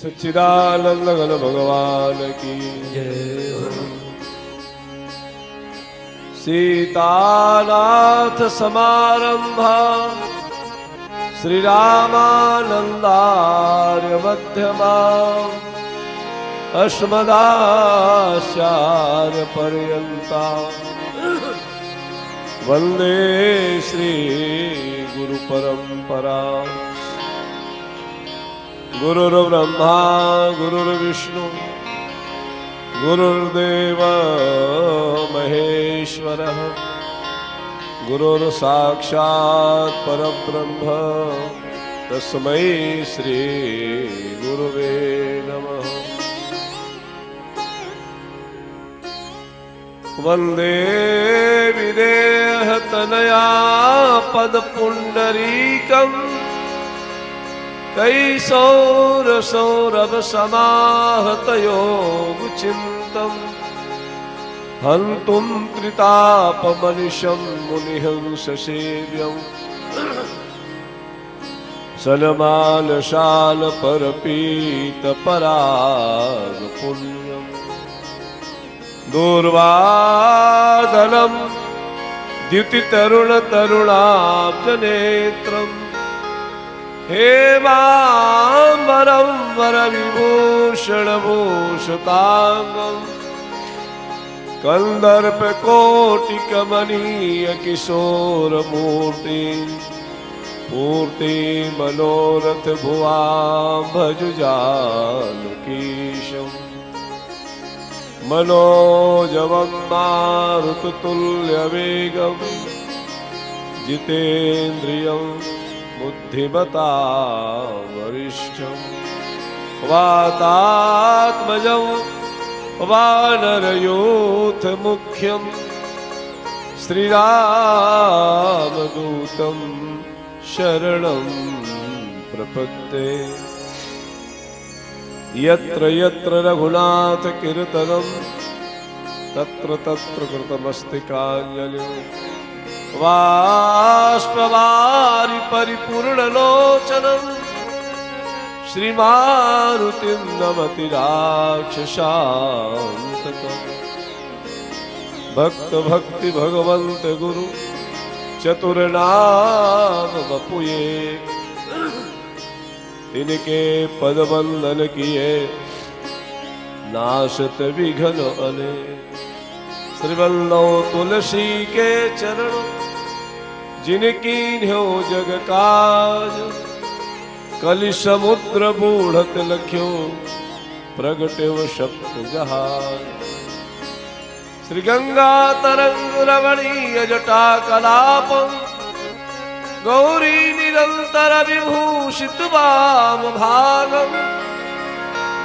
सच्चिदानंद घन भगवान की जय हो। सीतानाथ समारंभा श्री रामानंदार्य मध्यमा अस्मदाचार्य पर्यंता वंदे श्री गुरु परंपरा। गुरुर्ब्रह्मा गुरुर्विष्णु गुरुर्देव महेश्वरः गुरुर्साक्षात् परब्रह्म तस्मै श्री गुरुवे नमः। वंदे विदेहतनया पदपुण्डरीकम् कैसौरसौरभ समाहतयोगचिन्तम् हन्तुं त्रितापमनिशं मुनिहंससेव्यम् सलमालशालपरपीतपरागपुण्यम् दूर्वादनं द्युतितरुणतरुणाब्जनेत्रम् हेमाम्बरं वरविभूषणभूषिताङ्गम् कन्दर्पकोटिकमनीयकिशोरमूर्ति पूर्ति मनोरथ भुवां भजुजानुकीशम् मनोजवं मारुततुल्यवेगं जितेन्द्रियं बुद्धिमता वरिष्ठं वातात्मजं वानरयूथमुख्यं श्रीरामदूतं शरणं प्रपद्ये। यत्र यत्र रघुनाथ कीर्तनं तत्र तत्र कृतमस्तिकाञ्जलिं बाष्पवारि परिपूर्णलोचनं श्रीमारुतिं नमति राक्षसान्तकम्। भक्त भक्ति भगवंत गुरु चतुर्नाम बपुए इनके पद वंदन किए नाशत विघ्न अने। श्रीवल्लभ तुलसी के चरण जिनकी न्यो जग काज कलि समुद्र बूढ़त लख्यो प्रगट्यो सप्त जहाज। श्री गंगा तरंग रमणीय जटा कलापम गौरी निरंतर विभूषित वाम भागम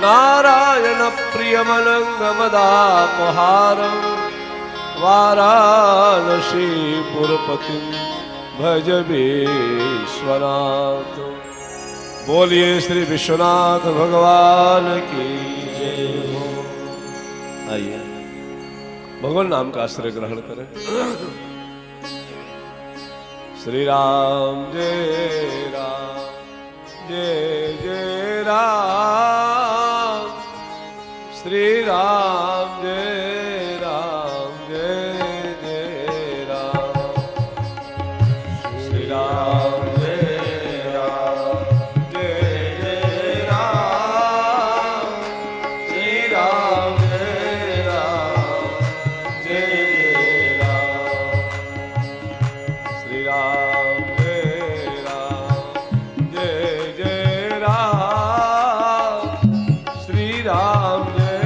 नारायण प्रियमनंगमदापहारम वाराणसी पुरपति भज विश्वनाथ। बोलिए श्री विश्वनाथ भगवान की जय हो। आइए भगवान नाम का आश्रय ग्रहण करें। श्री राम जय राम जय जय राम श्री राम जय राम जय जय राम श्री राम जय राम जय जय राम श्री राम जय राम जय जय राम श्री राम जय राम जय जय राम श्री राम जय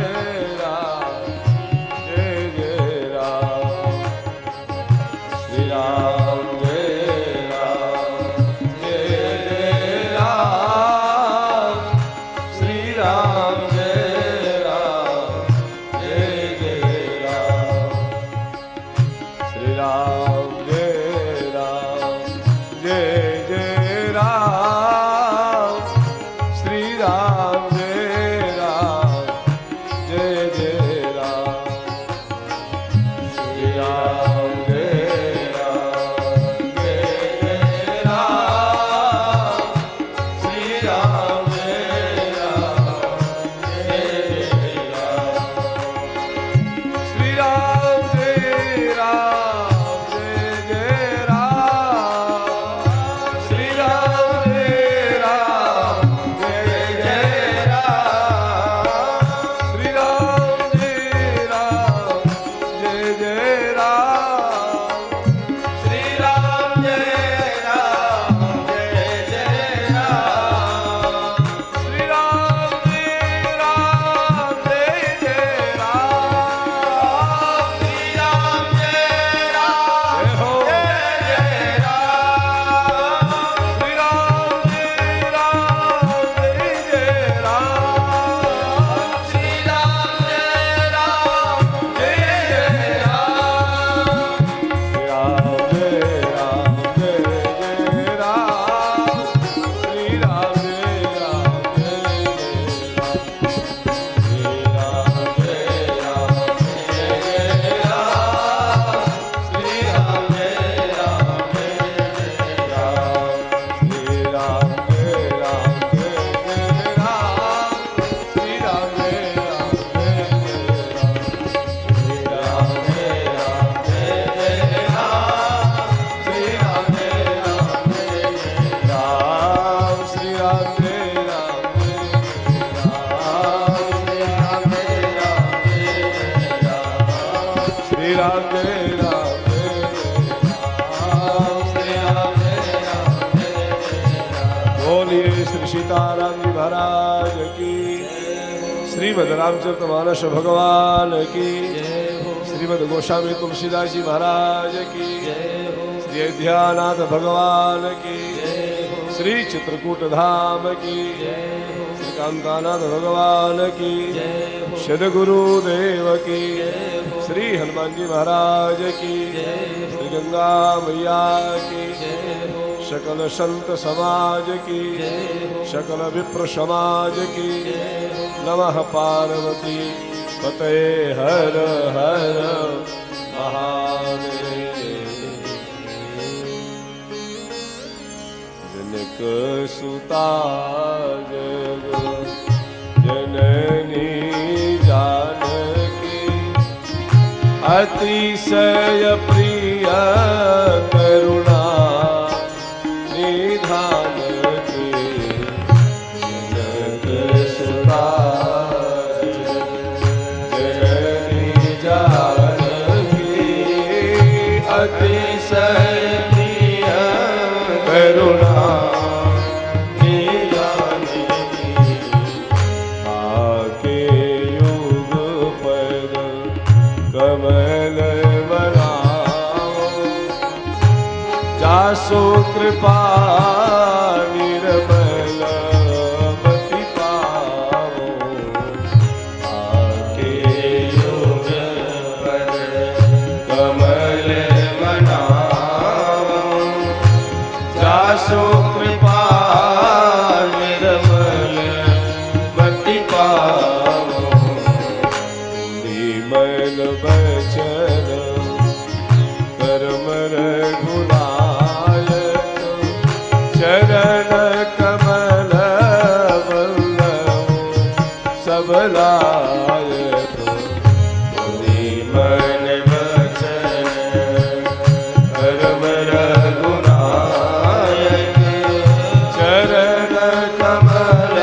राम जय जय राम श्री राम जय राम जय जय राम श्री राम जय राम जय जय राम श्री राम जय राम जय जय राम श्री राम जय राम जय जय राम श्री राम जय राम सीताराम जी महाराज की, श्रीमद रामचरितमानस भगवान की, श्रीमद गोस्वामी तुलसीदास जी महाराज की, श्री अयोध्यानाथ भगवान की, श्री चित्रकूट धाम की, श्री कांतानाथ भगवान की, सद्गुरुदेव की, श्री हनुमान जी महाराज की, श्री गंगा मैया की, सकल संत समाज की, सकल विप्र समाज की, नमः पार्वती पते हर हर महादेव। जनक सुता जग जननी जानकी, अतिशय प्रिय करुणा निधान की, जनक सुता जननी जानकी, अतिशय प्रिय करुणा निधान की, आके युग पर कमल बनाओ, जासो कृपा निर्मल मति पाओ, आके युग पर कमल बनाओ, जासो कृपा निर्मल मति पाओ, मन बचन कर्म रघुनायक, चरण कमल वल्लभ सब लायक, मन बचन कर्म रघुनायक, चरण कमल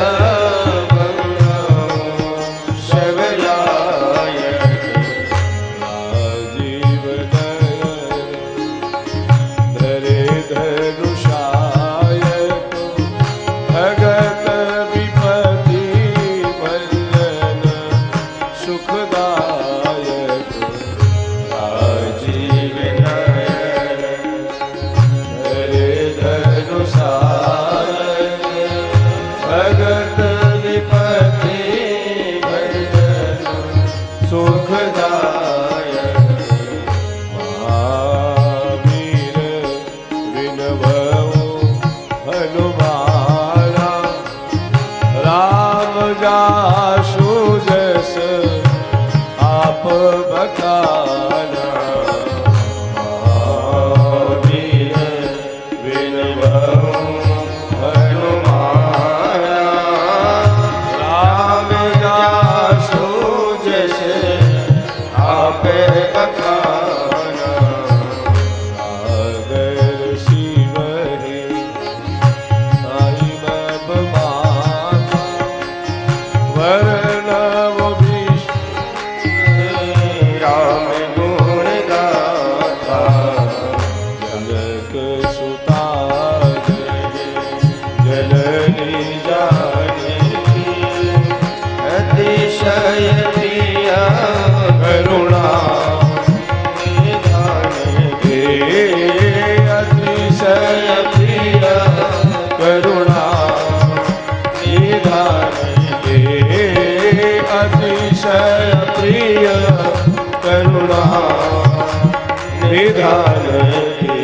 वल्लभ सब लायक, भगत विपति भंजन सुखदायक, राजीव नयन हरे धनुषायक, भगत विपति भंजन सुखदायक, महावीर विनभउ हनुमाना, राम जासु जस आप बखाना, महावीर विनभउ हनुमाना, राम जासु जस आप बखाना, सागर शिव है साई बाब माता, वर्णव विष्णु राम गुण गाथा, जनक सुता जननी जानकी, अतिशय प्रिय करुणा निधान की, अतिशय प्रिय करुणा निधान की, अतिशय प्रिय करुणा निधान की।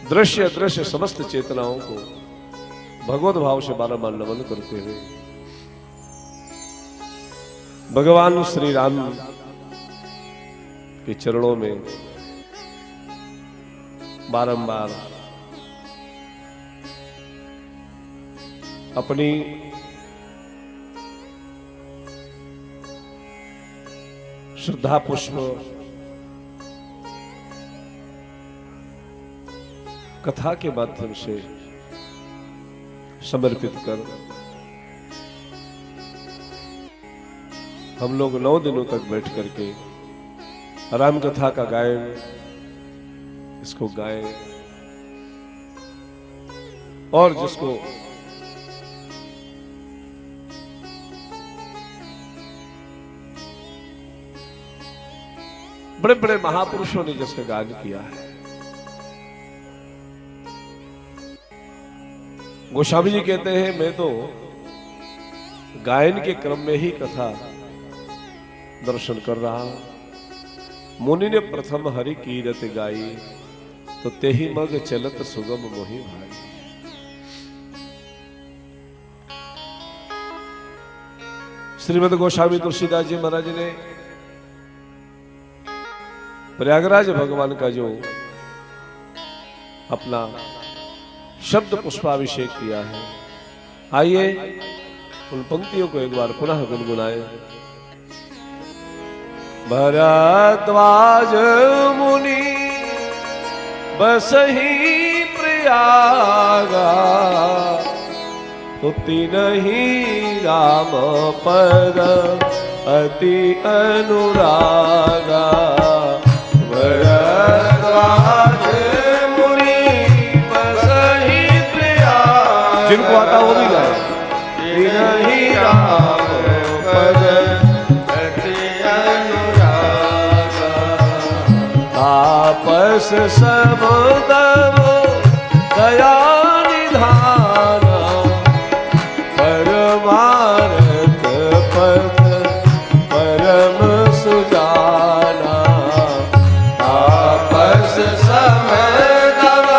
दृश्य दृश्य समस्त चेतनाओं को भगवत भाव से बारंबार नमन करते हुए भगवान श्री राम के चरणों में बारंबार अपनी श्रद्धा पुष्प कथा के माध्यम से समर्पित कर हम लोग 9 दिनों तक बैठ करके राम कथा का गायन इसको गाएं और जिसको बड़े बड़े महापुरुषों ने जिसका गान किया है। गोस्वामी जी कहते हैं मैं तो गायन के क्रम में ही कथा दर्शन कर रहा हूं। मुनि ने प्रथम हरि कीरत गाई, तो तेहि मग चलत सुगम मोहि भाई। श्रीमद गोस्वामी तुलसीदास जी महाराज ने प्रयागराज भगवान का जो अपना शब्द पुष्पाभिषेक किया है, आइए उन पंक्तियों को एक बार पुनः गुनगुनाएं। भरद्वाज मुनि बसहि प्रयागा, तो तिन्हि राम पद अति अनुरागा। भरद्वाज मुनि बसहि प्रयागा, जिनको आता वो भी गाए। तिन्हि राम पद अति अनुरागा, तापस सब तब दया निधान, परमार्थ पथ परम सुजाना। तापस सब तब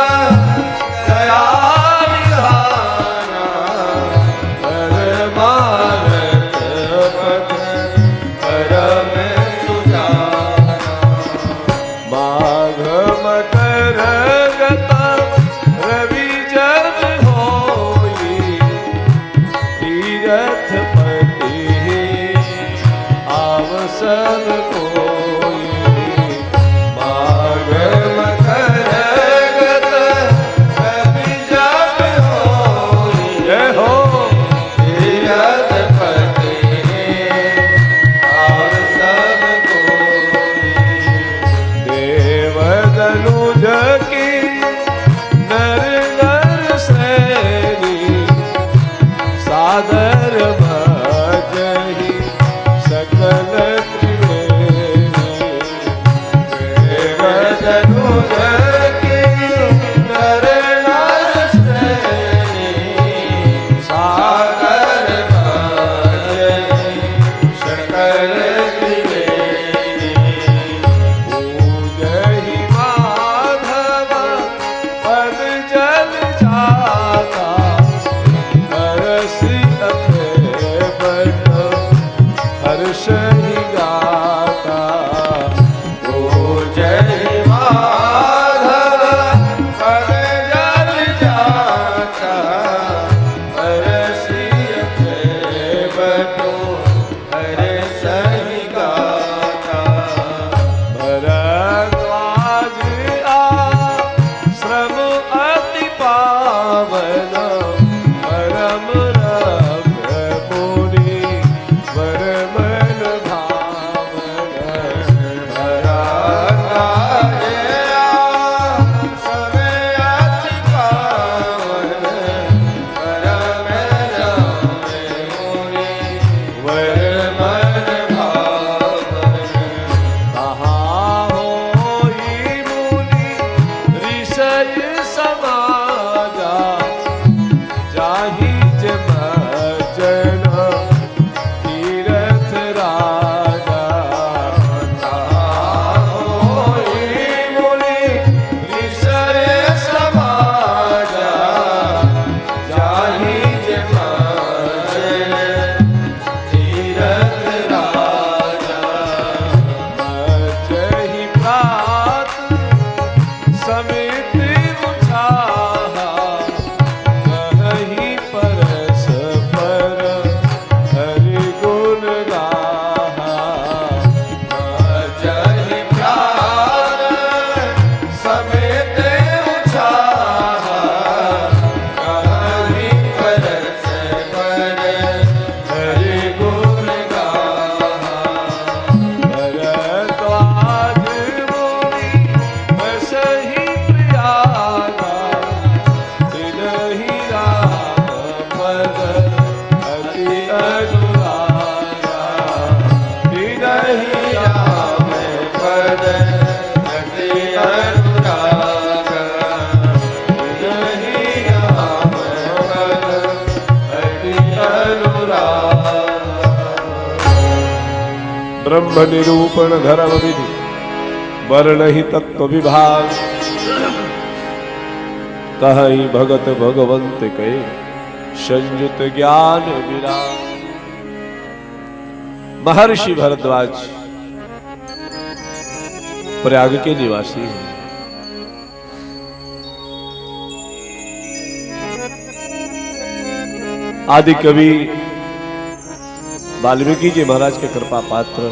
दया निधान, परमार्थ पथ परम सुजाना। माघ मकर गता रवि जब होई, तीरथ पति आवसन कोई। माघ मकर गत रवि जब होई, जय हो तीरथ पति आवसन कोई। देव दनुज की नर नर सैनी, सादर भजहि सकल त्रिवेणी। देव दनुज की नर नर सैनी, सादर भजहि सकल त्रिवेणी। पूजहि माधव पद जल जाता, हरसि अखेरा ब्रह्म निरूपण धर्म विधि वर्ण ही तत्व विभाग कहीं भगत भगवंत के संयुत ज्ञान विराग। महर्षि भरद्वाज प्रयाग के निवासी हैं। आदि कवि वाल्मीकि जी महाराज के कृपा पात्र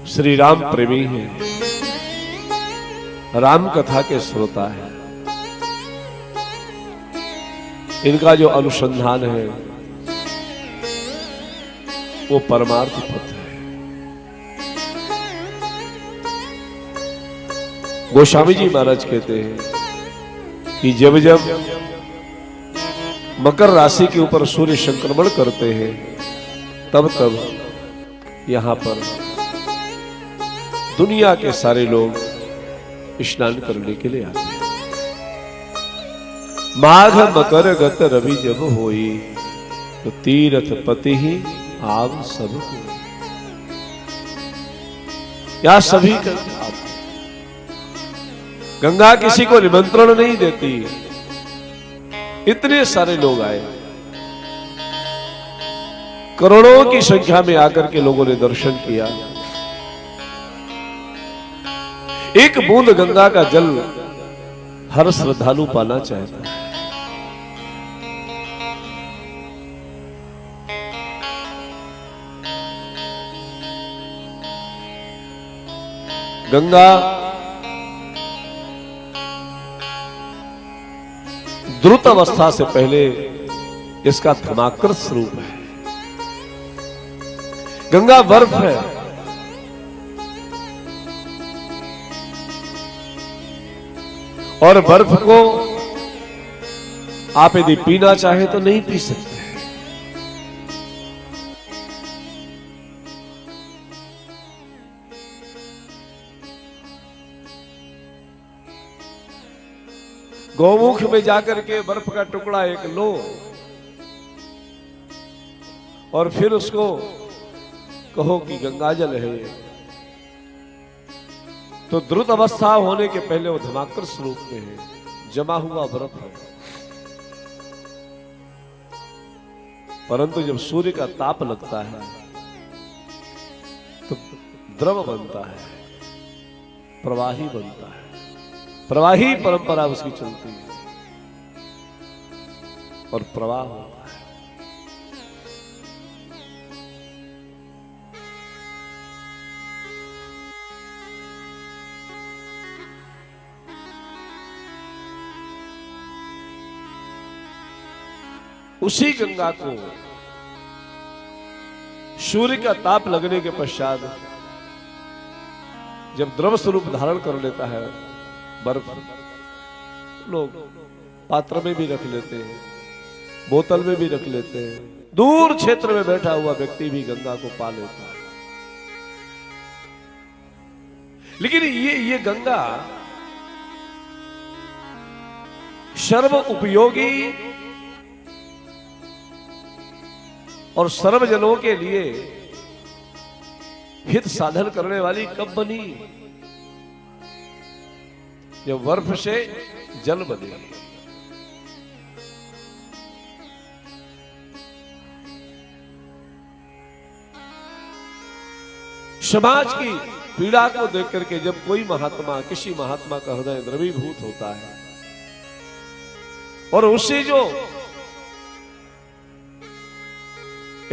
श्री राम प्रेमी हैं, राम कथा के श्रोता है। इनका जो अनुसंधान है वो परमार्थ पथ है। गोस्वामी जी महाराज कहते हैं कि जब जब मकर राशि के ऊपर सूर्य संक्रमण करते हैं तब तब यहां पर दुनिया के सारे लोग स्नान करने के लिए आते हैं। माघ मकर गत रवि जब होई तो तीर्थ पति ही आव सबको। या सभी का गंगा किसी को निमंत्रण नहीं देती, इतने सारे लोग आए, करोड़ों की संख्या में आकर के लोगों ने दर्शन किया। एक बूंद गंगा का जल हर श्रद्धालु पाना चाहता है। गंगा द्रुत अवस्था से पहले इसका धर्माकृत स्वरूप है। गंगा बर्फ है, और बर्फ को आप यदि पीना चाहे तो नहीं पी सकते। गौमुख में जाकर के बर्फ का टुकड़ा एक लो और फिर उसको कहो कि गंगाजल है, तो द्रुत अवस्था होने के पहले वो धर्माकृत स्वरूप में है, जमा हुआ बर्फ है। परंतु जब सूर्य का ताप लगता है तो द्रव बनता है, प्रवाही बनता है, प्रवाही परंपरा उसकी चलती है और प्रवाह होता है। उसी गंगा को सूर्य का ताप लगने के पश्चात जब द्रव स्वरूप धारण कर लेता है बर्फ, लोग पात्र में भी रख लेते हैं, बोतल में भी रख लेते हैं, दूर क्षेत्र में बैठा हुआ व्यक्ति भी गंगा को पा लेता है। लेकिन ये गंगा सर्व उपयोगी और सर्वजनों के लिए हित साधन करने वाली कब बनी? जब बर्फ से जल बने। समाज की पीड़ा को देख करके जब कोई महात्मा, किसी महात्मा का हृदय द्रवीभूत होता है और उससे जो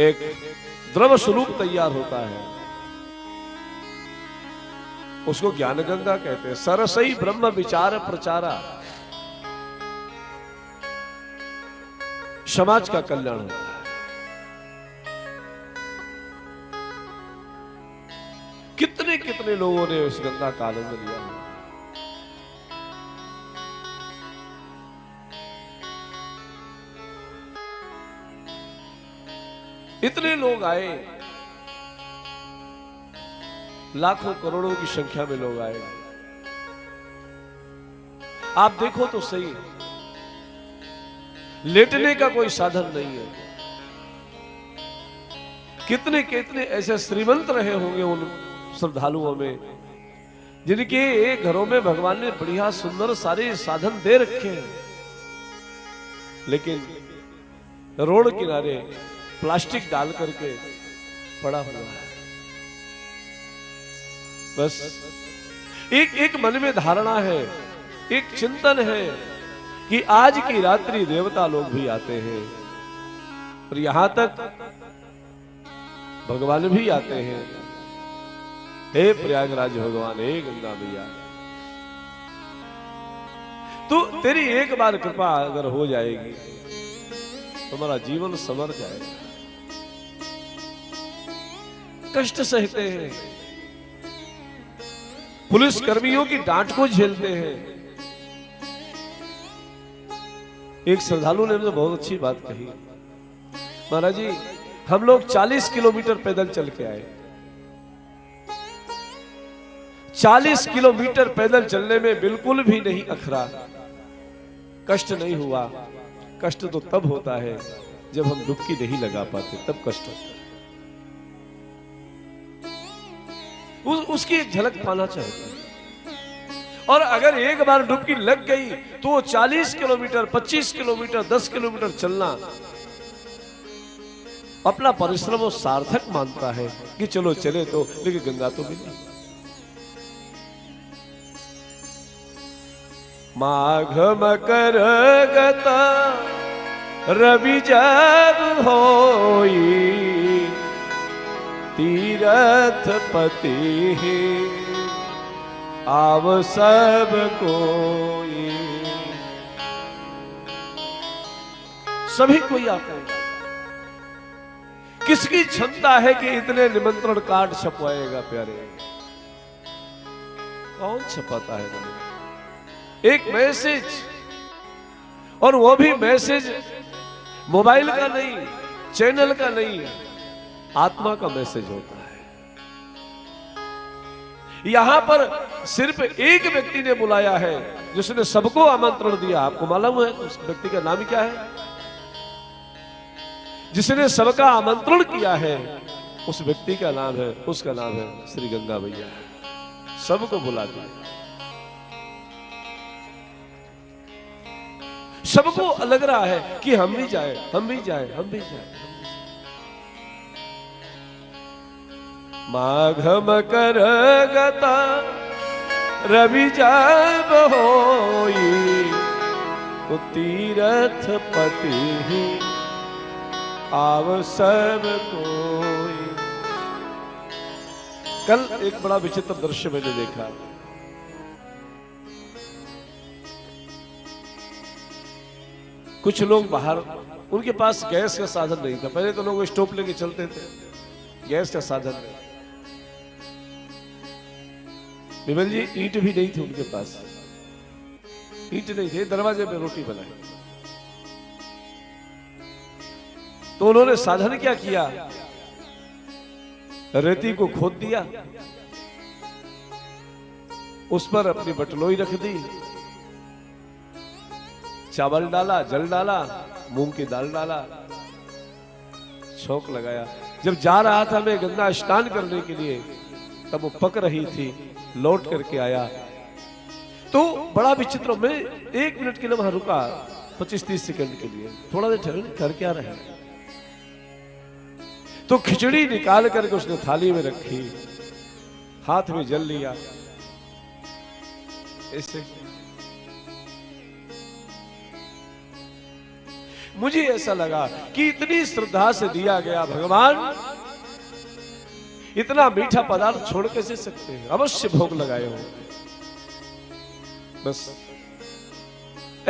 एक द्रव स्वरूप तैयार होता है उसको ज्ञान गंगा कहते हैं। सरसई ब्रह्म विचार प्रचारा, समाज का कल्याण होता है। कितने कितने लोगों ने उस गंगा का आनंद लिया। इतने लोग आए, लाखों करोड़ों की संख्या में लोग आए। आप देखो तो सही, लेटने का कोई साधन नहीं है। कितने कितने ऐसे श्रीमंत रहे होंगे उन श्रद्धालुओं में, जिनके घरों में भगवान ने बढ़िया सुंदर सारे साधन दे रखे हैं, लेकिन रोड किनारे प्लास्टिक डाल करके पड़ा हुआ है। बस एक एक मन में धारणा है, एक चिंतन है कि आज की रात्रि देवता लोग भी आते हैं और यहां तक भगवान भी आते हैं। हे प्रयागराज भगवान, हे गंगा मैया, तो तेरी एक बार कृपा अगर हो जाएगी तुम्हारा जीवन संवर जाएगा। कष्ट सहते हैं, पुलिस कर्मियों की डांट को झेलते हैं। एक श्रद्धालु ने मुझे बहुत अच्छी बात कही, महाराज जी हम लोग 40 किलोमीटर पैदल चल के आए। 40 किलोमीटर पैदल चलने में बिल्कुल भी नहीं अखरा, कष्ट नहीं हुआ। कष्ट तो तब होता है जब हम डुबकी नहीं लगा पाते, तब कष्ट होता है। उसकी एक झलक पाना चाहिए। और अगर एक बार डुबकी लग गई तो 40 किलोमीटर, 25 किलोमीटर, 10 किलोमीटर चलना अपना परिश्रम वो सार्थक मानता है कि चलो चले तो, लेकिन गंगा तो मिली। माघ मकर गता रवि जब होई, तीरथ पति आव सब कोई। सभी कोई आता है। किसकी क्षमता है कि इतने निमंत्रण कार्ड छपवाएगा प्यारे? कौन छपाता है? एक मैसेज, और वो भी मैसेज मोबाइल का नहीं, चैनल का नहीं, आत्मा का मैसेज होता है। यहां पर सिर्फ एक व्यक्ति ने बुलाया है जिसने सबको आमंत्रण दिया। आपको मालूम है उस व्यक्ति का नाम क्या है? जिसने सबका आमंत्रण किया है उस व्यक्ति का नाम है, उसका नाम है श्री गंगा मैया। सबको बुला दिया, सबको लग रहा है कि हम भी जाए, हम भी जाए, हम भी जाए। माघ मकर गता रवि जब होई, तो तीरथ पति आव सब कोई। कल एक बड़ा विचित्र दृश्य मैंने देखा। कुछ लोग बाहर, उनके पास गैस का साधन नहीं था। पहले तो लोग स्टोव लेके चलते थे, गैस का साधन नहीं। विमल जी ईंट भी नहीं थी उनके पास, ईंट नहीं थे, दरवाजे में रोटी बनाई। तो उन्होंने साधन क्या किया? रेती को खोद दिया, उस पर अपनी बटलोई रख दी, चावल डाला, जल डाला, मूंग की दाल डाला, छौंक लगाया। जब जा रहा था मैं गंगा स्नान करने के लिए, तब वो पक रही थी, लौट करके आया तो बड़ा विचित्र। मैं 1 मिनट के लिए वहां रुका, 25-30 सेकंड के लिए, थोड़ा देर ठहर कर क्या रहे। तो खिचड़ी निकाल करके उसने थाली में रखी, हाथ में जल लिया, ऐसे। मुझे ऐसा लगा कि इतनी श्रद्धा से दिया गया भगवान इतना मीठा पदार्थ छोड़ कैसे सकते हैं? अवश्य भोग लगाए हो। बस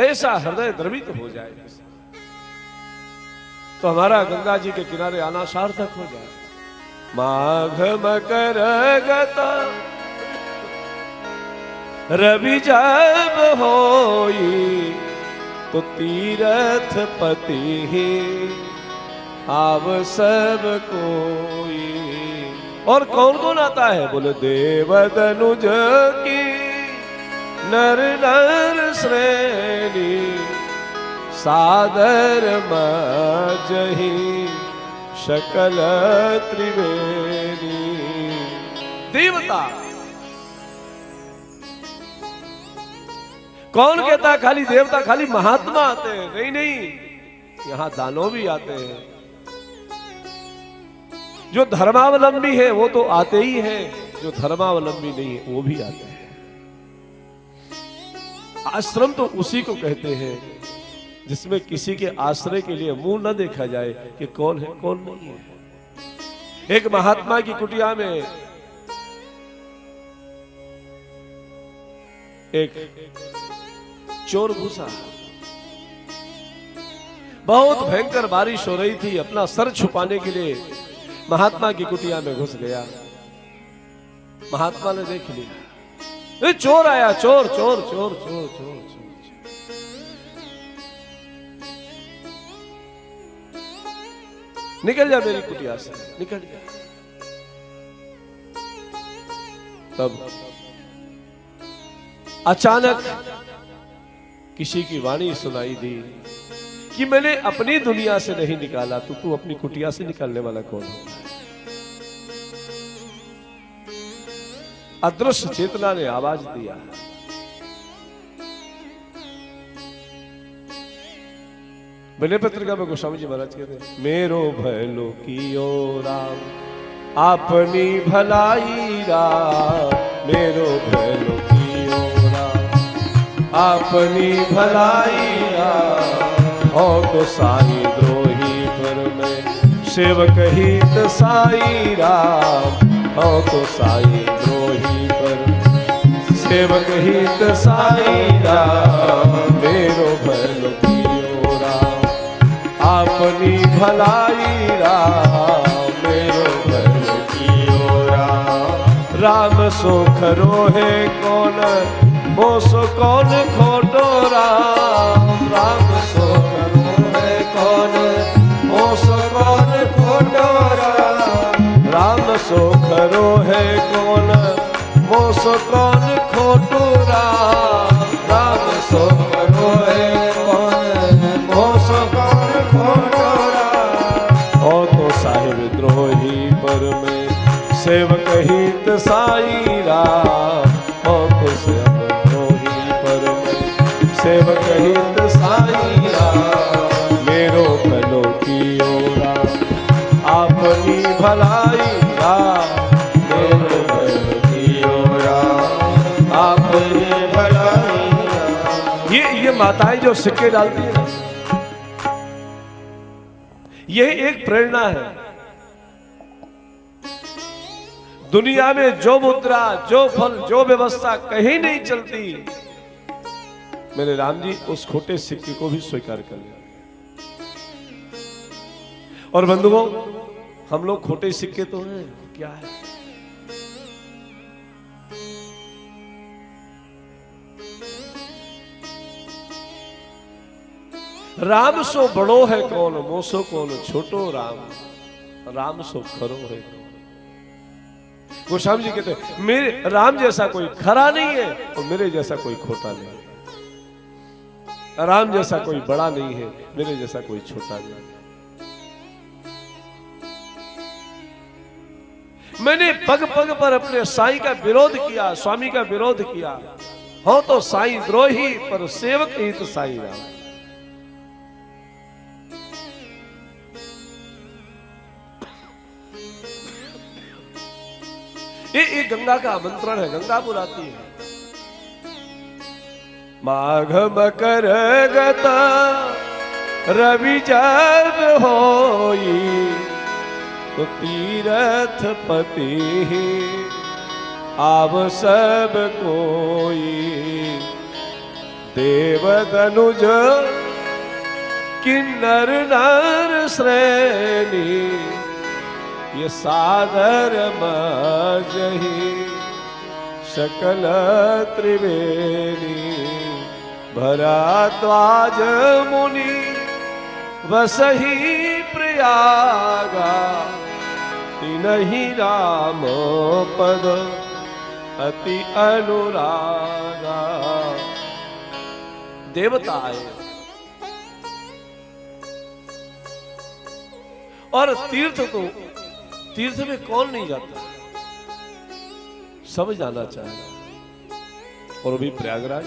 ऐसा हृदय द्रवित हो जाए तो हमारा गंगा जी के किनारे आना सार्थक हो जाए। माघ मकर गता रवि जब होई, तो तीरथ पति आव सब कोई। और कौन कौन आता है? बोले देवदनुज की नर नर श्रेणी, सादर मजहि सकल त्रिवेणी। देवता कौन कहता है खाली देवता खाली महात्मा आते हैं? नहीं नहीं, यहां दानव भी आते हैं। जो धर्मावलंबी है वो तो आते ही हैं, जो धर्मावलंबी नहीं है वो भी आते हैं। आश्रम तो उसी को कहते हैं जिसमें किसी के आश्रय के लिए मुंह न देखा जाए कि कौन है कौन नहीं है। एक महात्मा की कुटिया में एक चोर घुसा। बहुत भयंकर बारिश हो रही थी, अपना सर छुपाने के लिए महात्मा की कुटिया में घुस गया। महात्मा ने देख लिया, चोर आया, चोर चोर चोर चोर चोर चोर। निकल जा मेरी कुटिया से, निकल जा। तब अचानक किसी की वाणी सुनाई दी कि मैंने अपनी दुनिया से नहीं निकाला, तो तू अपनी कुटिया से निकालने वाला कौन होता है? अदृश्य चेतना ने आवाज दिया, बने पत्रिका में गोस्वामी जी महाराज कहते, मेरो भलो कियो राम अपनी भलाई राम, मेरो भलो कियो राम अपनी भलाई राम। हो तो साई द्रोही पर मैं सेवक हित साई राम, हो तो साई द्रोही पर सेवक हित साई राम। मेरो भलो कियो राम अपनी भलाई राम, मेरो भलो कियो राम। राम सुख रोहे कौन मोसो कौन खोटो राम, राम सुख रोहे कौन मोसो कौन खोटो राम। राम सुख रोहे कौन मोसो कौन खोटो राम, राम सुख रोहे कौन मोसो कौन खोटो राम। हो तो साहिब द्रोही पर में सेवक हित साई राम, हो तो सेवक सेवक हित साई राम। मेरो भलो कियो राम अपनी भलाई राम, मेरो भलो कियो राम अपनी भलाई राम। ये माताएं जो सिक्के डालती है, ये एक प्रेरणा है। दुनिया में जो मुद्रा, जो फल, जो व्यवस्था कहीं नहीं चलती, मेरे राम जी उस खोटे सिक्के को भी स्वीकार कर लिया। और बंधुओं, हम लोग खोटे सिक्के तो हैं, क्या है? राम सो बड़ो है कौन, मोसो कौन छोटो राम, राम सो खरो है। गोस्वामी जी कहते हैं, मेरे राम जैसा कोई खरा नहीं है और मेरे जैसा कोई खोटा नहीं है। राम जैसा कोई बड़ा नहीं है, मेरे जैसा कोई छोटा नहीं है। मैंने पग पग पर अपने साईं का विरोध किया, स्वामी का विरोध किया। हो तो साईं द्रोही पर सेवक हित साई राम। ये गंगा का आमंत्रण है, गंगा बुलाती है। माघ मकर गता रवि जब होई, तो तीरथ पति आव सब कोई। देव दनुज किन्नर नर श्रेणी, ये सादर मजही सकल त्रिवेणी। भरद्वाज मुनि वसही प्रयागा, तिनहि राम पद अति अनुरागा। देवता आए और तीर्थ में कौन नहीं जाता, सब जाना चाहे। और भी प्रयागराज,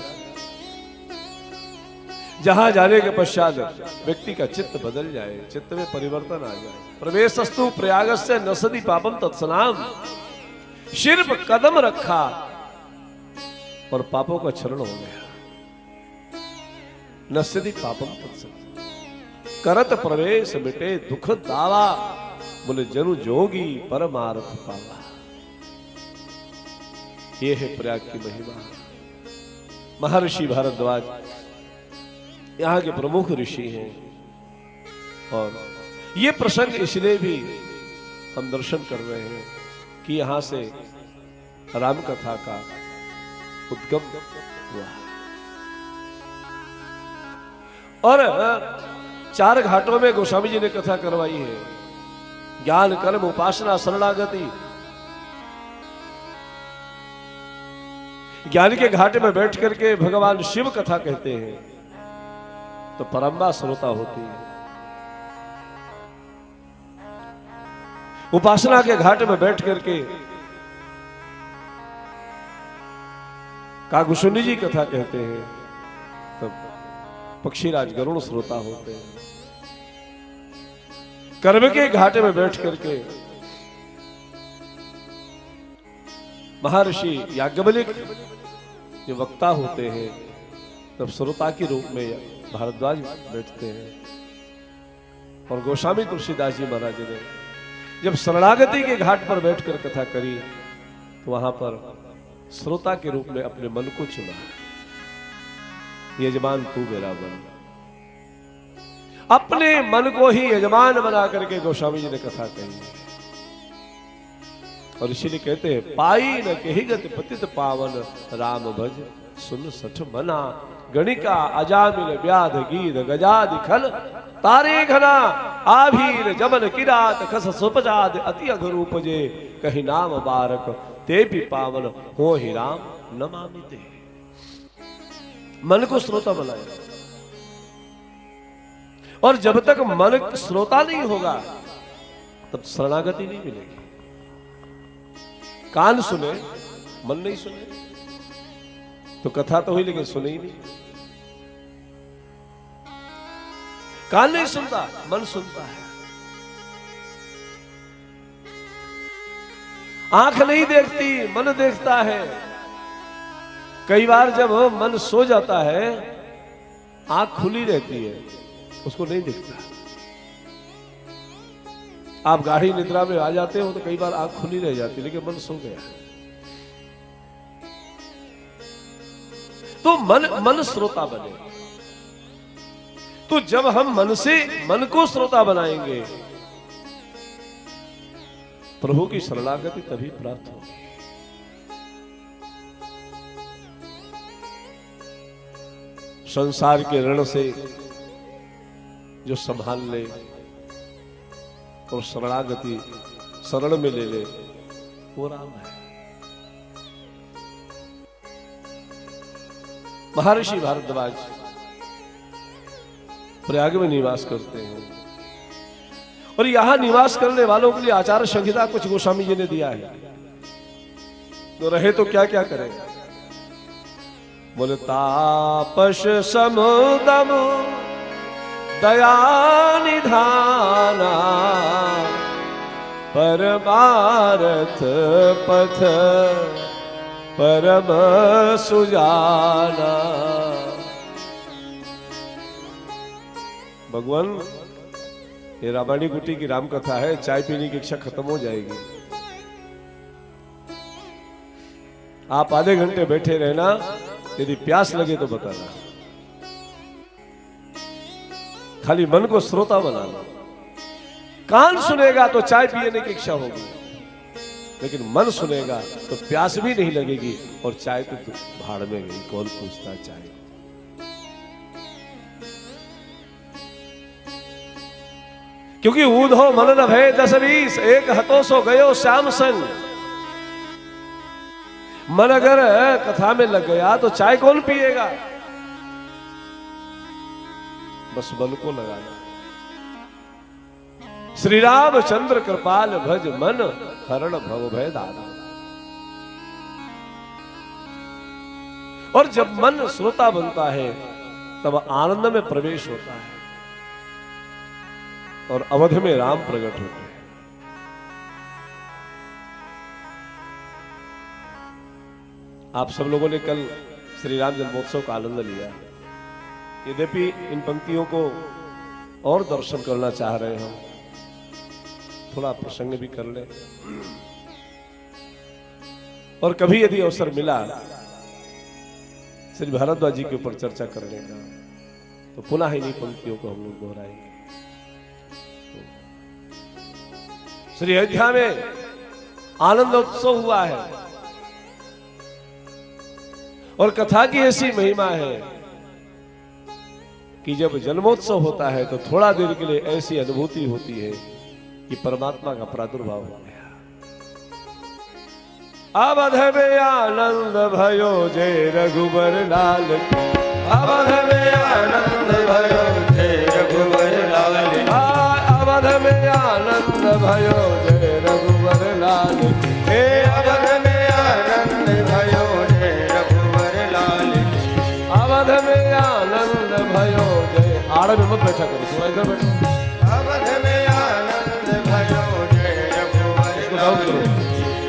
जहां जाने के पश्चात व्यक्ति का चित्त बदल जाए, चित्त में परिवर्तन आ जाए। प्रवेशस्तु प्रयागस्य नसति पापम तत्सनाम, सिर्फ कदम रखा और पापों का क्षरण हो गया। नसति पापम तत्सनाम, करत प्रवेश मिटे दुख दावा, बोले जनु जोगी परमार्थ पावा। ये है प्रयाग की महिमा। महर्षि भारद्वाज यहाँ के प्रमुख ऋषि हैं, और ये प्रसंग इसलिए भी हम दर्शन कर रहे हैं कि यहाँ से राम कथा का उद्गम हुआ। और 4 घाटों में गोस्वामी जी ने कथा करवाई है। ज्ञान कर्म उपासना शरणागति। ज्ञान के घाट में बैठ करके भगवान शिव कथा कहते हैं तो परम्बा श्रोता होती है। उपासना के घाट में बैठ करके कागुशुनी जी कथा कहते हैं तो पक्षीराज गरुण श्रोता होते हैं। कर्म के घाटे में बैठ करके महर्षि याज्ञवल्क्य जो वक्ता होते हैं तब श्रोता के रूप में भारद्वाज बैठते हैं। और गोस्वामी तुलसीदास जी महाराज ने जब शरणागति के घाट पर बैठकर कथा करी तो वहां पर श्रोता के रूप में अपने मन को चुना, यजमान तू मेरा बन। अपने मन को ही यजमान बना करके गोस्वामी जी ने कथा कही। और इसीलिए कहते हैं पाई न कही गति पतित पावन, राम भज सुन सठ मना। गणिका अजामिल व्याध गीध गजादि खल, तारे घना आभीर जमन किरात खस सुपजाद। अति अघरूप जे कही नाम बारक, ते भी पावन हो ही राम नमामि ते। मन को श्रोता बनाया, और जब तक मन श्रोता नहीं होगा तब शरणागति नहीं मिलेगी। कान सुने मन नहीं सुने तो कथा तो हुई लेकिन सुने ही नहीं। कान नहीं सुनता, मन सुनता है। आंख नहीं देखती, मन देखता है। कई बार जब मन सो जाता है आंख खुली रहती है, उसको नहीं दिखता। आप गाढ़ी निद्रा में आ जाते हो तो कई बार आंख खुली रह जाती लेकिन मन सो गया। तो मन श्रोता बने। तो जब हम मन को श्रोता बनाएंगे प्रभु की शरणागति तभी प्राप्त होगी। संसार के ऋण से जो संभाल ले और शरणागति शरण में ले ले वो राम है। महर्षि भारद्वाज प्रयाग में निवास करते हैं, और यहां निवास करने वालों के लिए आचार संहिता कुछ गोस्वामी जी ने दिया है। तो रहे तो क्या क्या करें। बोले तापस समुदम दया निधाना, परमार्थ पथ परम सुजाना। भगवान ये रामायणी गुटी की राम कथा है, चाय पीने की इच्छा खत्म हो जाएगी। आप आधे घंटे बैठे रहना, यदि प्यास लगे तो बताना। खाली मन को श्रोता बनाना। कान सुनेगा तो चाय पीने की इच्छा होगी, लेकिन मन सुनेगा तो प्यास भी नहीं लगेगी, और चाय तो भाड़ में गई, कौन पूछता चाय। क्योंकि ऊधो मन न भय 10-20, एक हतो सो गयो श्याम संग। मन अगर कथा में लग गया तो चाय कौन पिएगा। बस मन को लगाना। श्री रामचंद्र कृपाल भज मन हरण भव भय दाता। और जब मन श्रोता बनता है तब आनंद में प्रवेश होता है और अवध में राम प्रकट होते हैं। आप सब लोगों ने कल श्री राम जन्मोत्सव का आनंद लिया। यद्यपि इन पंक्तियों को और दर्शन करना चाह रहे हैं, थोड़ा प्रसंग भी कर ले, और कभी यदि अवसर मिला श्री भारद्वाज जी के ऊपर चर्चा करने का तो पुनः इन्हीं पंक्तियों को हम लोग दोहराएंगे। श्री अयोध्या में आनंद उत्सव हुआ है और कथा की ऐसी महिमा है कि जब जन्मोत्सव होता है तो थोड़ा देर के लिए ऐसी अनुभूति होती है कि परमात्मा का प्रादुर्भाव हो गया। अवध में आनंद भयो जय रघुबर लाल की, अवध में आनंद भयो जय रघुबर लाल की, अवध में आनंद भयो जय रघुबर लाल की, अवध में आनंद भयो जय रघुबर लाल की, अवध में आनंद भयो जय। आड़ में मत बैठा करो, थोड़ा इधर बैठो। अवध में आनंद भयो जय रघुबर लाल की,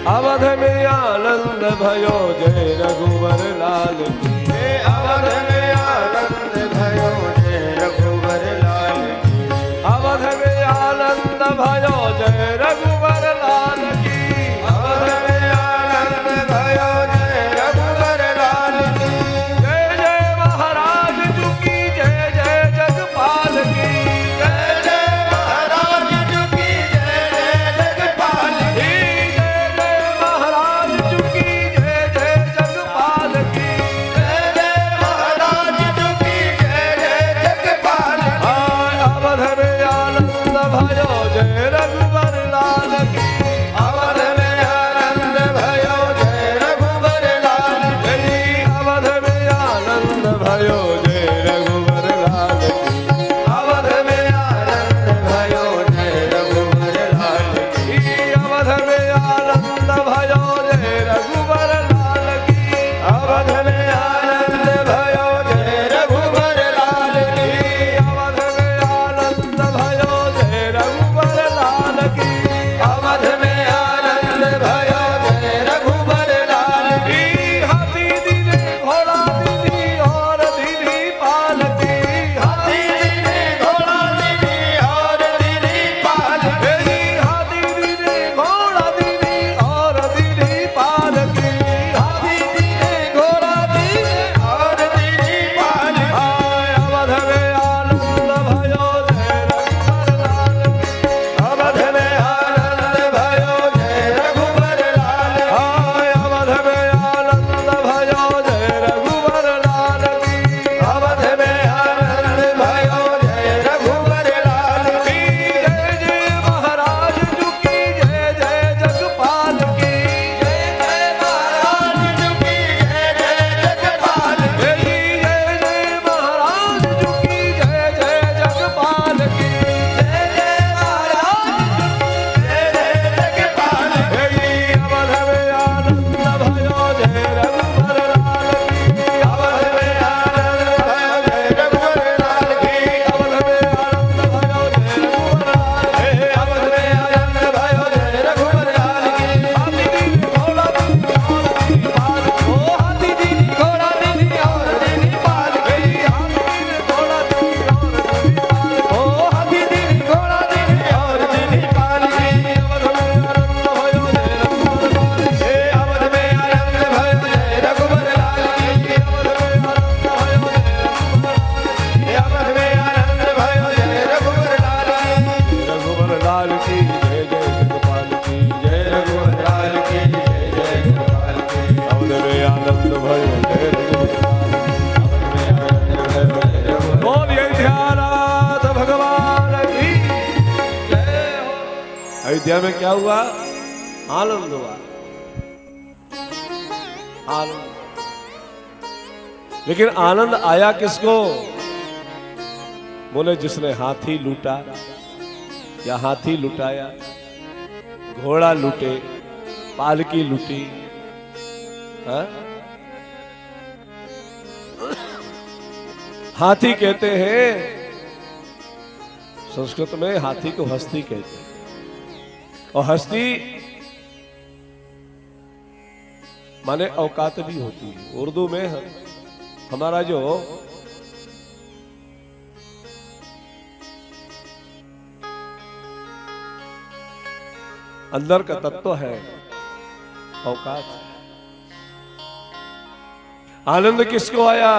अवध में आनंद भयो जय रघुबर लाल की, अवध में आनंद भयो जय रघुबर लाल की, अवध में आनंद भयो जय रघुबर लाल की, अवध में आनंद भयो जय रघुबर लाल की, जय जय महाराज जी की जय जय जगपाल की, जय जय महाराज जी की जय जय जगपाल की, जय जय महाराज जी की जय जय जगपाल की, जय जय महाराज जी की जय जय जगपाल की, अवध में आनंद भयो जय रघुबर लाल की, अवध में आनंद भयो जय रघुबर लाल की, अवध में आनंद भयो जय रघुबर लाल की, अवध में आनंद भयो जय रघुबर लाल की, अवध में आनंद भयो जय रघुबर लाल की, अवध में आनंद भयो जय रघुबर लाल की, अवध में आनंद भयो जय रघुबर लाल की, अवध में आनंद भयो जय रघुबर लाल की, हाथी दीने घोड़ा दीदी और दीदी पाल की, हाथी दीने घोड़ा दीदी और दीदी पाल की, हाथी दीने घोड़ा दीदी और दीदी पाल की, हाथी दीने घोड़ा दीदी और दीदी पाल की, अवध में आनंद भयो जय रघुबर लाल की, अवध में आनंद भयो जय रघुबर लाल की, अवध में आनंद भयो जय रघुबर लाल की, अवध में आनंद भयो जय रघुबर लाल की, जय जय महाराज जी की जय जय जगपाल की, जय जय महाराज जी की जय जय जगपाल की, जय जय महाराज जी की जय जय जगपाल की, जय जय महाराज जी जय जय जगपाल की, अवध में आनंद भयो जय रघुबर लाल की, अवध में आनंद भयो जय रघुबर लाल की, अवध में आनंद भयो जय रघुबर लाल की, अवध में आनंद भयो जय रघुबर लाल की, हाथी दीदी घोड़ा दीदी और दीदी पाल की, ओ हाथी दीदी घोड़ा दीदी और दीदी पाल की, हाथी दीदी घोड़ा दीदी और दीदी पाल की, ओ हाथी दीदी घोड़ा दीदी और दीदी पाल की, अवध में आनंद भयो जय रघुबर लाल की, अवध में आनंद भयो जय रघुबर लाल की, अवध में आनंद भयो जय रघुबर लाल की, रघुबर लाल की जय जय जगपाल की, जय रघुबर लाल की जय जय जगपाल की, अवध में आनंद भयो जय रघुबर बोलिए ध्यानाथ भगवान की जय हो। अयोध्या में क्या हुआ? आनंद हुआ, आनंद। लेकिन आनंद आया किसको? बोले जिसने हाथी लूटा, या हाथी लुटाया, घोड़ा लूटे, पालकी लूटी, हाँ? हाथी कहते हैं, संस्कृत में हाथी को हस्ती कहते हैं, और हस्ती माने औकात भी होती है। उर्दू में हमारा जो अंदर का तत्व है औकात। आनंद किसको आया?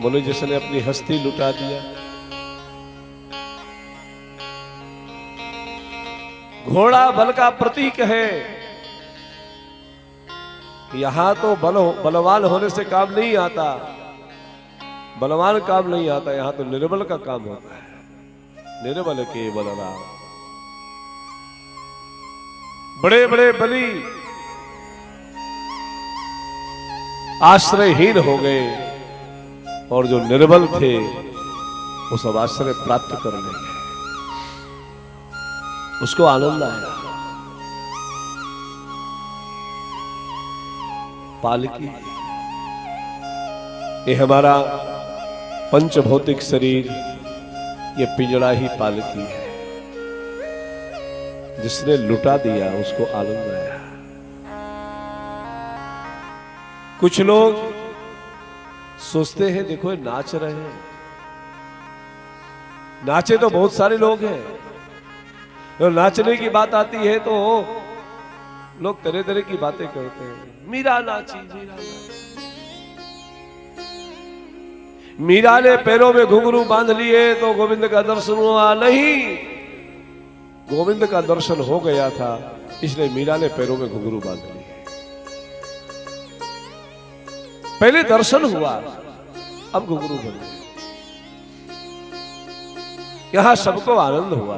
बोले जिसने अपनी हस्ती लुटा दिया। घोड़ा बल का प्रतीक है। यहां तो बलवान होने से काम नहीं आता, बलवान काम नहीं आता, यहां तो निर्बल का काम होता है। निर्बल के बलराम। बड़े बड़े बलि आश्रयहीन हो गए और जो निर्बल थे वो सब आश्रय प्राप्त कर लेंगे। उसको आनंद आया। पालकी, ये हमारा पंचभौतिक शरीर, ये पिंजड़ा ही पालकी है। जिसने लुटा दिया उसको आनंद आया। कुछ लोग सोचते हैं देखो नाच रहे हैं, नाचे तो बहुत सारे लोग हैं, तो नाचने की बात आती है तो लोग तरह तरह की बातें करते हैं। मीरा नाची, मीरा नाची। मीरा ने पैरों में घुंघरू बांध लिए तो गोविंद का दर्शन हुआ नहीं। गोविंद का दर्शन हो गया था, इसलिए मीरा ने पैरों में घुंघरू बांध लिए। पहले दर्शन हुआ, अब घुंघरू बन गए। यहां सबको आनंद हुआ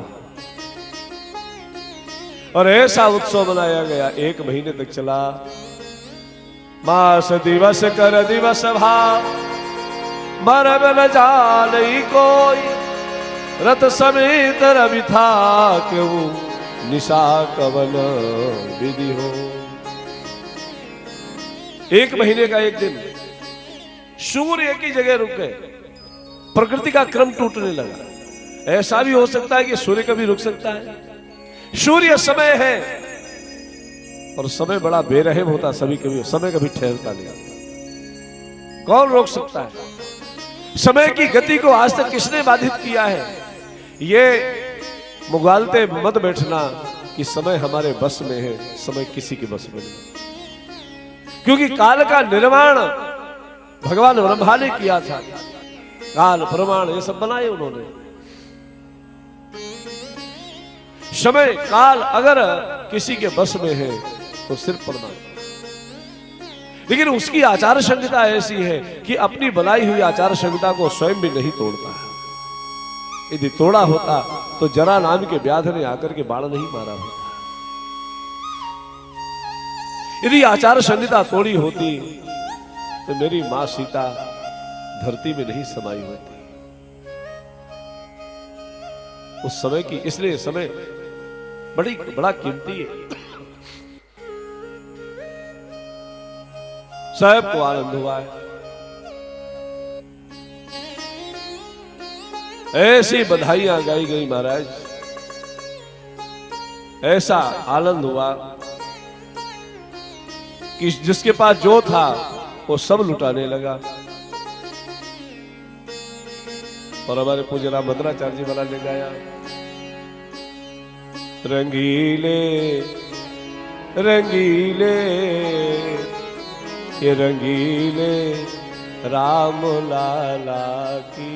और ऐसा उत्सव मनाया गया, 1 महीने तक चला। मास दिवस कर दिवस भाव, मरब न जाने कोई, रत समेत रवि था क्यों, निशा कवन विधि हो। 1 महीने का 1 दिन सूर्य एक ही जगह रुक गए, प्रकृति का क्रम टूटने लगा। ऐसा भी हो सकता है कि सूर्य कभी रुक सकता है। सूर्य समय है और समय बड़ा बेरहम होता, सभी कभी समय कभी ठहरता नहीं। कौन रोक सकता है? समय की गति को आज तक किसने बाधित किया है? ये मुगालते मत बैठना कि समय हमारे बस में है, समय किसी के बस में नहीं। क्योंकि काल का निर्माण भगवान ब्रह्मा ने किया था। काल प्रमाण ये सब बनाए उन्होंने। समय काल अगर किसी के बस में है तो सिर्फ प्रमाण, लेकिन उसकी आचार संहिता ऐसी है कि अपनी बनाई हुई आचार संहिता को स्वयं भी नहीं तोड़ता है। यदि तोड़ा होता तो जरा नाम के व्याध ने आकर के बाण नहीं मारा होता। यदि आचार संहिता तोड़ी होती तो मेरी मां सीता धरती में नहीं समाई होती। उस समय की, इसलिए समय बड़ा कीमती है। साहब को आनंद हुआ है। ऐसी बधाइयां गाई गई महाराज, ऐसा आनंद हुआ कि जिसके पास जो था वो सब लुटाने लगा। और हमारे पूज्य राम भद्राचार्य जी महाराज ने गाया, रंगीले रंगीले ये रंगीले राम लाला की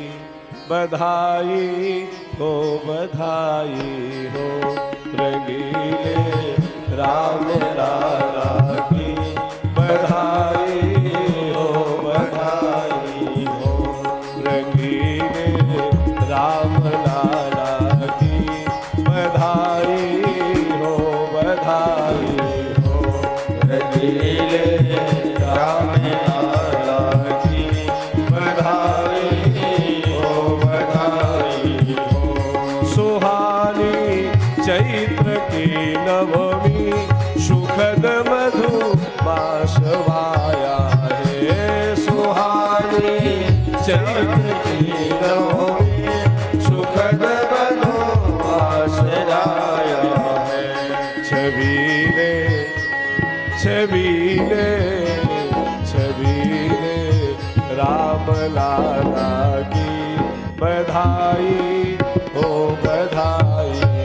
बधाई हो, बधाई हो। रंगीले राम लाला की बधाई हो, बधाई हो। रंगीले राम लाला की बधाई हो, बधाई हो। रंगीले राम लाला की बधाई हो, बधाई हो। चैत्र की नवमी सुखद मधु मास वाया है सुहानी। चैत्र की नवमी सुखद मधु मास आया है। छबीले छबीले छबीले राम लाला की बधाई हो बधाई।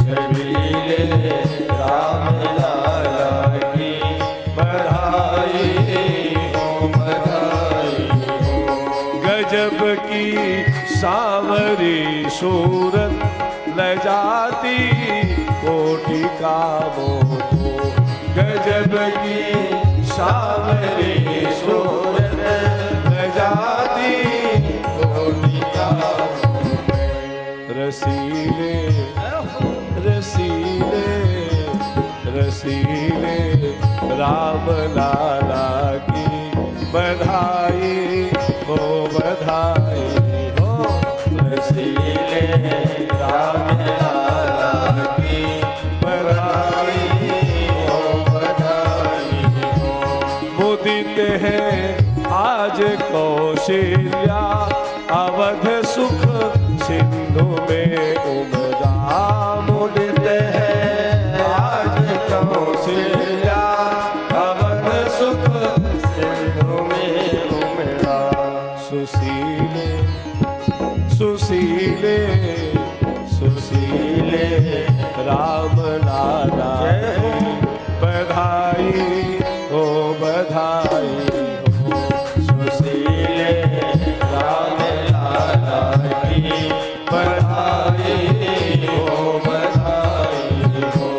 छबीले राम लाला की बधाई हो बधाई हो। गजब की सांवरी सूरत ल जाती कोटि का मोह। गजब की सांवरी सूरत ल जाती कोटि का मोह। रसीले रसीले रसीले राम लाला की बधाई हो बधाई हो। रसीले राम लाला की बधाई हो बधाई हो। मुदित है आज कौशल्या अवध सुख सिंधु में उमदा। मुदित है आज कौशल्या अवध सुख सिंधु में उमड़ा। सुशीले सुशीले सुशीले राम लाला की बधाई हो बधाई हो। सुशीले राम लाला की बधाई हो बधाई हो।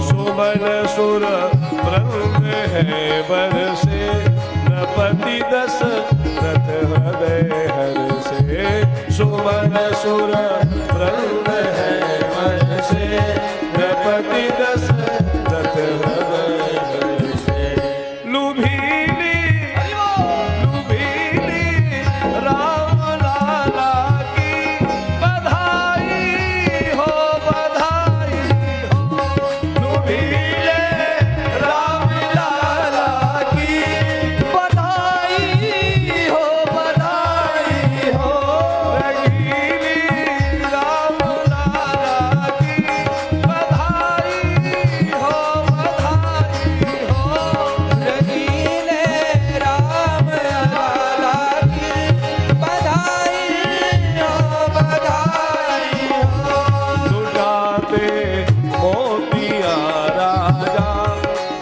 सुमन सुर वृंद है बरसे नपति दस रथ हृदय हर से। सुमन सुर वृंद है बरसे नपति दस रथ हृदय हर से। लुभीली लुभीली राम लाला की बधाई हो बधाई हो। लुभीले राम लाला की बधाई हो बधाई हो। रंगीली राम लाला की बधाई हो बधाई हो। रंगीले राम लाला की बधाई हो बधाई हो। लुटाते मोतिया राजा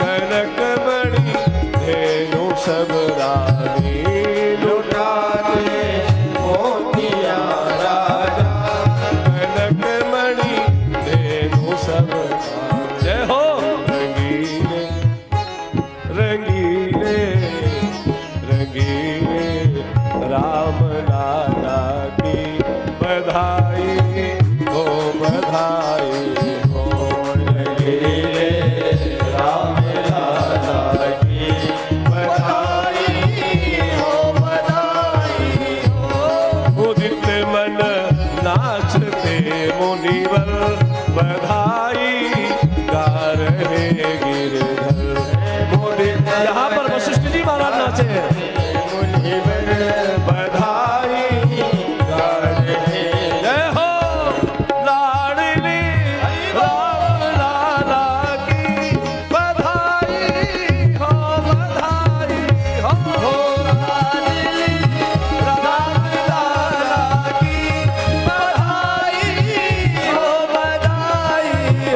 कनक मणि धेनु सब रानी। लुटाते मोतिया राजा कनक मणि धेनु सब रानी। जय हो। रंगीले रंगीले रंगीले राम लाला की बधाई हो बधाई हो। रंगीले राम लाला की बधाई हो बधाई हो। उदित मन नाचते मुनिवर बधाई गा रहे गिरधर। यहाँ पर वशिष्ठ जी महाराज नाचे। बधाई गा रहे। जय हो लाडली राम लाला की बधाई हो बधाई हो। लाडली राम लाला की बधाई हो बधाई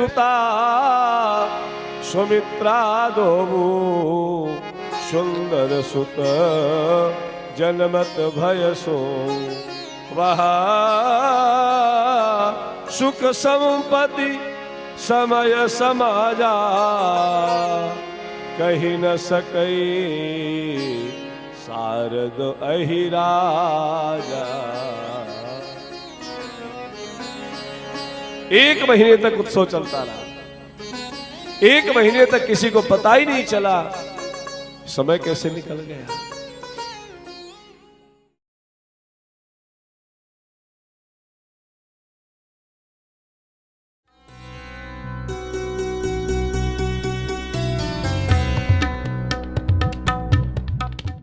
सुता सुमित्रा दोबू सुंदर सुत जनमत भय सो वहा सुख संपत्ति समय समाजा कही न सकई शारद अहिराजा। एक महीने तक उत्सव चलता रहा। एक महीने तक किसी को पता ही नहीं चला समय कैसे निकल गया।